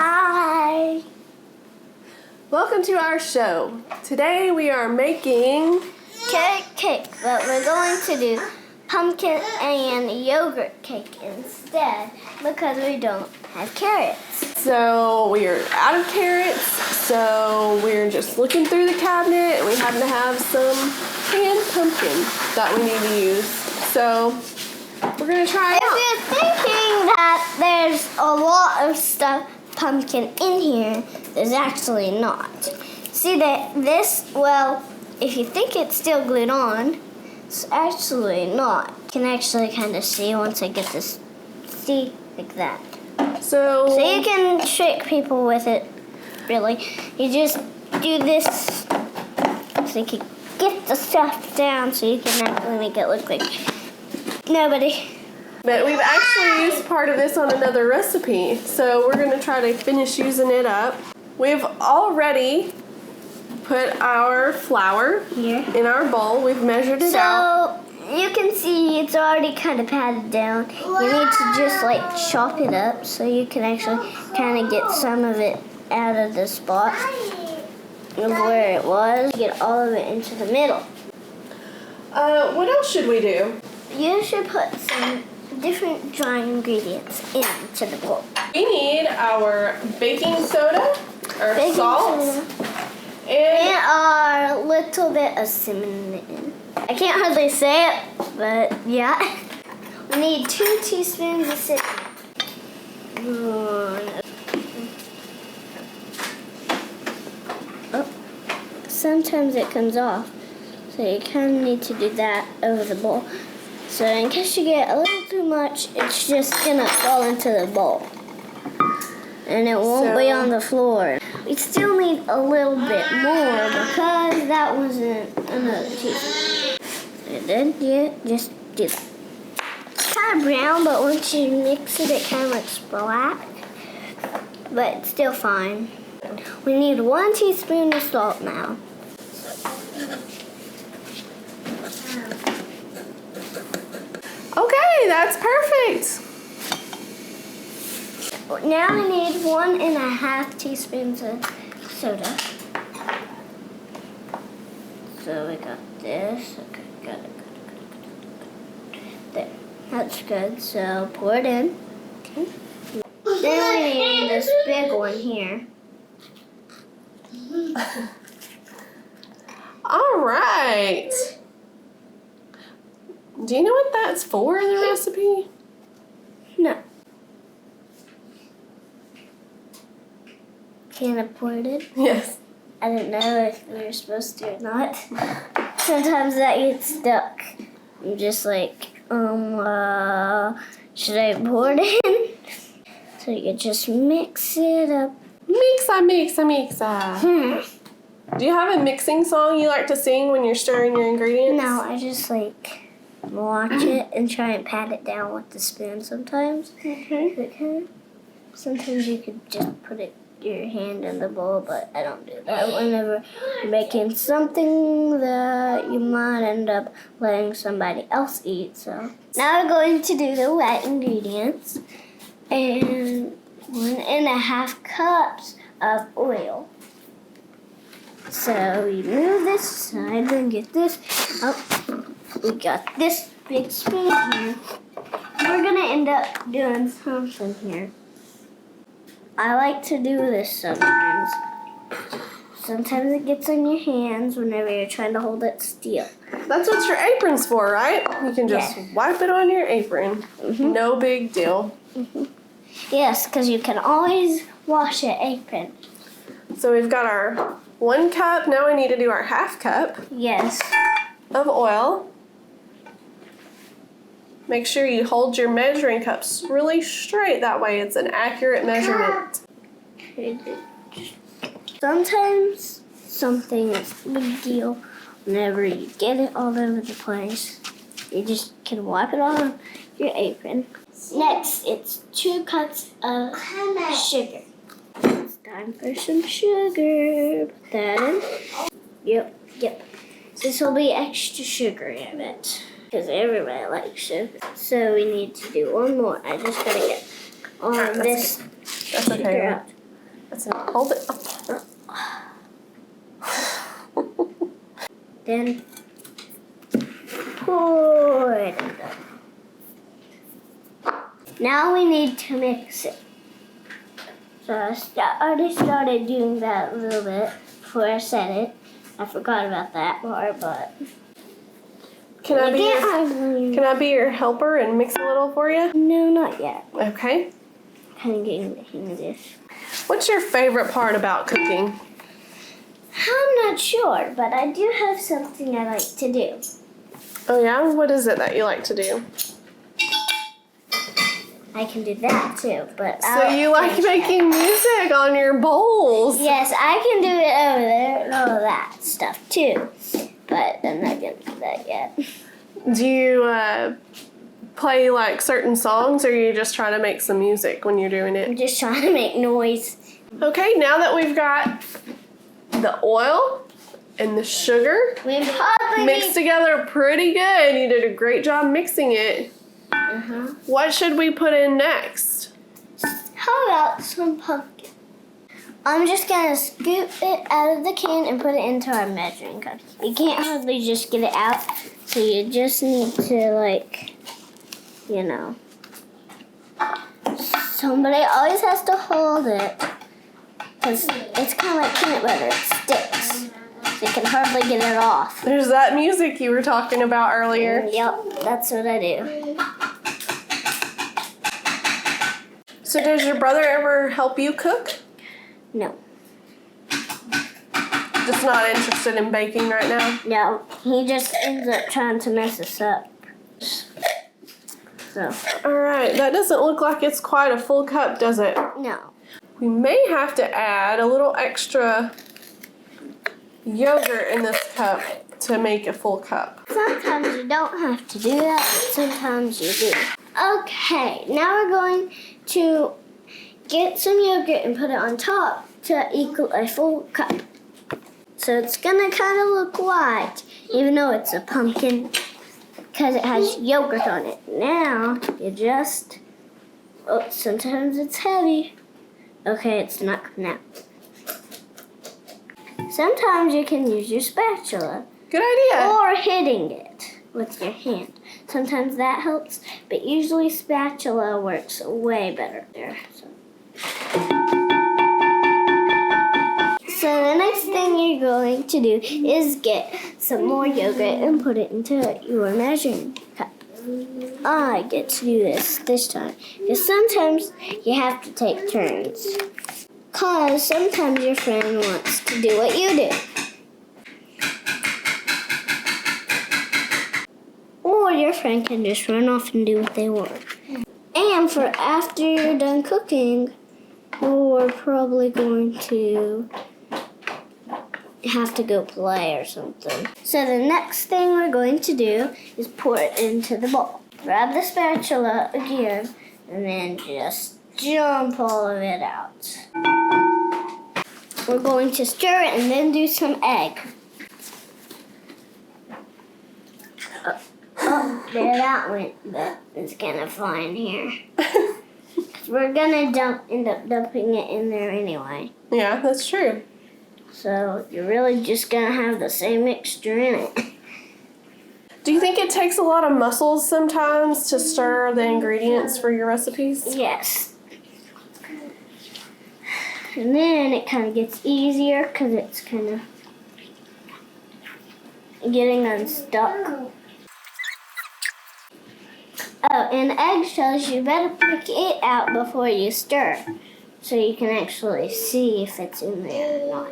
Hi! Welcome to our show. Today we are making Carrot cake, but we're going to do pumpkin and yogurt cake instead because we don't have carrots. So we're out of carrots, so we're just looking through the cabinet and we happen to have some canned pumpkin that we need to use. So we're gonna try it out. If you're thinking that there's a lot of stuff pumpkin in here, there's actually not. See that if you think it's still glued on, it's actually not. You can actually kind of see once I get this, see, like that. So you can trick people with it, really. You just do this so you can get the stuff down so you can actually make it look like nobody. But we've actually used part of this on another recipe, so we're going to try to finish using it up. We've already put our flour Here. in our bowl. We've measured it out. So you can see it's already kind of patted down. You need to just like chop it up so you can actually kind of get some of it out of the spot of where it was. Get all of it into the middle. What else should we do? You should put some different dry ingredients into the bowl. We need our baking soda, our Baking salt, soda. and And a little bit of cinnamon. I can't hardly say it, but yeah. We need 2 teaspoons of cinnamon. Oh, sometimes it comes off, so you kind of need to do that over the bowl. So in case you get a little too much, it's just gonna fall into the bowl. And it won't be on the floor. We still need a little bit more because that wasn't another teaspoon. So then you just do that. It's kind of brown, but once you mix it, it kind of looks black. But it's still fine. We need 1 teaspoon of salt now. okay, that's perfect. Now we need 1.5 teaspoons of soda. So we got this. Okay, got it. There, that's good. So pour it in. Okay. Then we need this big one here. All right. Do you know what that's for in the recipe? No. Can I pour it in? Yes. I didn't know if we were supposed to or not. Sometimes that gets stuck. I'm just like, should I pour it in? So you can just mix it up. Mixa. Do you have a mixing song you like to sing when you're stirring your ingredients? No, I just like watch it and try and pat it down with the spoon sometimes. Okay. Sometimes you could just put your hand in the bowl, but I don't do that whenever you're making something that you might end up letting somebody else eat. So now we're going to do the wet ingredients and 1.5 cups of oil. So we move this aside and get this up. We got this big spoon here. We're gonna end up doing something here. I like to do this sometimes. Sometimes it gets on your hands whenever you're trying to hold it still. That's what your apron's for, right? You can just wipe it on your apron. No big deal. Yes, because you can always wash your apron. So we've got our 1 cup. Now we need to do our 1/2 cup Yes. of oil. Make sure you hold your measuring cups really straight. That way it's an accurate measurement. Sometimes something is a big deal whenever you get it all over the place. You just can wipe it on your apron. Next, it's 2 cups of sugar. It's time for some sugar. Put that in. Yep. This will be extra sugar in it because everybody likes sugar. So we need to do one more. I just gotta get all of this That's sugar okay. out. That's it. Hold it up. Then pour it in there. Now we need to mix it. So I already started doing that a little bit before I said it. I forgot about that part, but Can I be your helper and mix a little for you? No, not yet. Okay. Kind of getting the hang of this. What's your favorite part about cooking? I'm not sure, but I do have something I like to do. Oh yeah? What is it that you like to do? I can do that too, but So you like making music on your bowls? Yes, I can do it over there and all of that stuff too, but I'm not gonna do that yet. Do you play like certain songs, or you just try to make some music when you're doing I'm it? just trying to make noise. Okay, now that we've got the oil and the sugar We probably mixed together pretty good, you did a great job mixing it. Uh-huh. What should we put in next? How about some pumpkin? I'm just gonna scoop it out of the can and put it into our measuring cup. You can't hardly just get it out, so you just need to, like, you know. Somebody always has to hold it, because it's kind of like peanut butter, it sticks. So you can hardly get it off. There's that music you were talking about earlier. Yep, that's what I do. So does your brother ever help you cook? No. Just not interested in baking right now? No, he just ends up trying to mess us up. So, Alright, that doesn't look like it's quite a full cup, does it? no. We may have to add a little extra yogurt in this cup to make a full cup. Sometimes you don't have to do that, but sometimes you do. Okay, now we're going to get some yogurt and put it on top to equal a full cup. So it's gonna kind of look white, even though it's a pumpkin, because it has yogurt on it. Now, you just, oh, sometimes it's heavy. Okay, it's not coming out. Sometimes you can use your spatula. Good idea. Or hitting it with your hand. Sometimes that helps, but usually spatula works way better there. So the next thing you're going to do is get some more yogurt and put it into your measuring cup. I get to do this time, because sometimes you have to take turns. Because sometimes your friend wants to do what you do. Or your friend can just run off and do what they want. And for after you're done cooking, you're probably going to have to go play or something. So the next thing we're going to do is pour it into the bowl. Grab the spatula again and then just jump all of it out. We're going to stir it and then do some egg. Oh, there that went, but it's gonna fly in here. We're gonna end up dumping it in there anyway. Yeah, that's true. So you're really just gonna have the same mixture in it. Do you think it takes a lot of muscles sometimes to stir the ingredients for your recipes? Yes. And then it kind of gets easier because it's kind of getting unstuck. Oh, and eggshells, you better pick it out before you stir, so you can actually see if it's in there or not.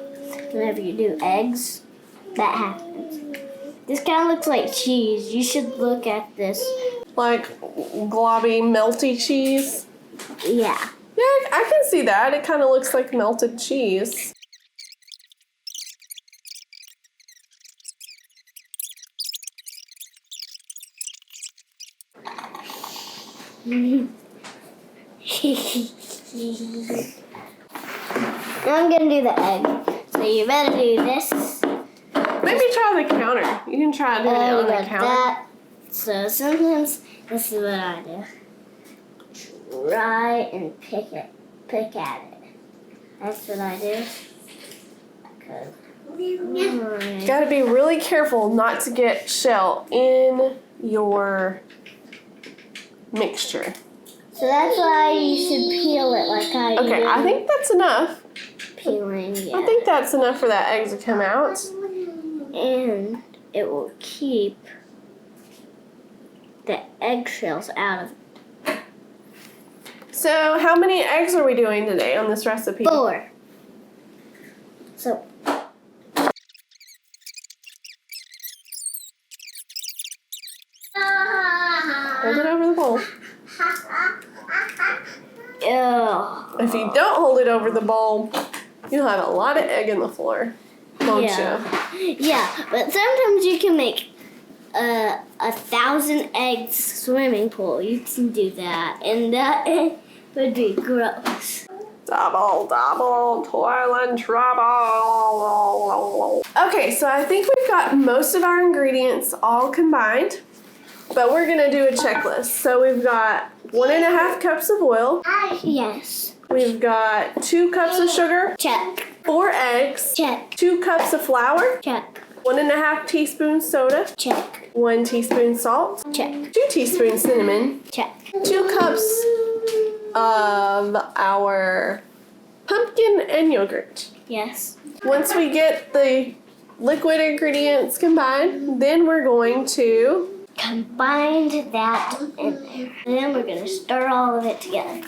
Whenever you do eggs, that happens. This kind of looks like cheese. You should look at this. Like globby, melty cheese? Yeah. Yeah, I can see that. It kind of looks like melted cheese. I'm gonna do the egg. So you better do this. Maybe try the counter. You can try doing it on the counter. That. So sometimes this is what I do. Try and pick at it. That's what I do. Got to be really careful not to get shell in your mixture. So that's why you should peel it like I do. Okay, I think that's enough. Peeling, yeah. I think that's enough for that egg to come out. And it will keep the eggshells out of it. So how many eggs are we doing today on this recipe? 4. So Hold it over the bowl. Ew. If you don't hold it over the bowl, you'll have a lot of egg in the floor, won't Yeah. you? Yeah, but sometimes you can make 1,000 eggs swimming pool. You can do that, and that would be gross. Double, toil and trouble. Okay, so I think we've got most of our ingredients all combined, but we're gonna do a checklist. So we've got 1.5 cups of oil. Yes. We've got 2 cups of sugar. Check. 4 eggs. Check. 2 cups of flour. Check. 1.5 teaspoons soda. Check. 1 teaspoon salt. Check. 2 teaspoons cinnamon. Check. 2 cups of our pumpkin and yogurt. Yes. Once we get the liquid ingredients combined, then we're going to Combine that in there. And then we're going to stir all of it together.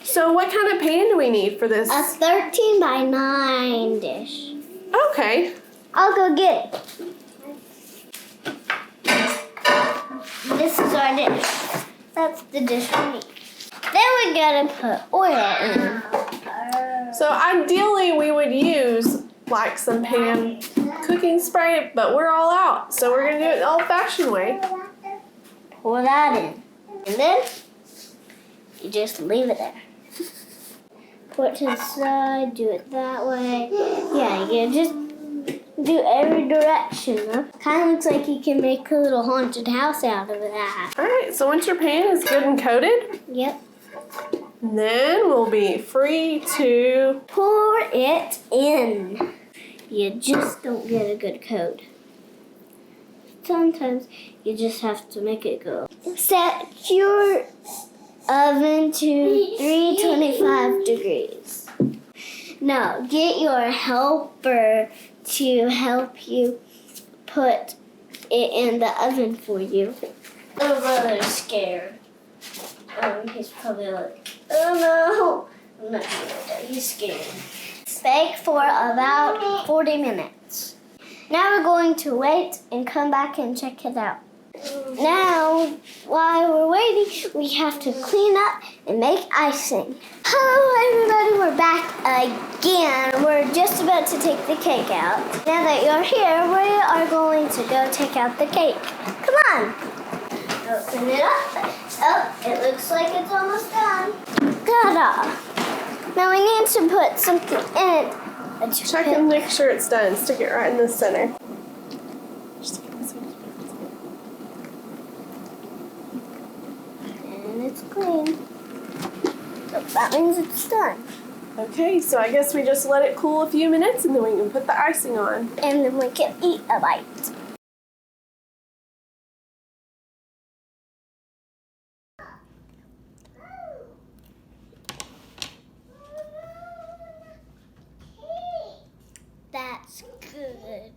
So what kind of pan do we need for this? A 13 by 9 dish. Okay. I'll go get it. This is our dish. That's the dish we need. Then we gotta put oil in. So ideally we would use like some pan cooking spray, but we're all out. So we're gonna do it the old-fashioned way. Pour that in. And then you just leave it there. Pour it to the side, do it that way. Yeah, you can just do every direction. Huh? Kind of looks like you can make a little haunted house out of that. Alright, so once your pan is good and coated, Yep. then we'll be free to Pour it in. You just don't get a good coat. Sometimes you just have to make it go. Set your oven to 325 degrees. Now, get your helper to help you put it in the oven for you. Little brother's scared. He's probably like, oh no. I'm not scared. He's scared. Bake for about 40 minutes. Now we're going to wait and come back and check it out. Now, while we're waiting, we have to clean up and make icing. Hello everybody, we're back again. We're just about to take the cake out. Now that you're here, we are going to go take out the cake. Come on. Open it up. Oh, it looks like it's almost done. Ta-da. Now we need to put something in it. check and make sure it's done. Stick it right in the center. And it's clean. So that means it's done. Okay, so I guess we just let it cool a few minutes and then we can put the icing on. And then we can eat a bite. That's good.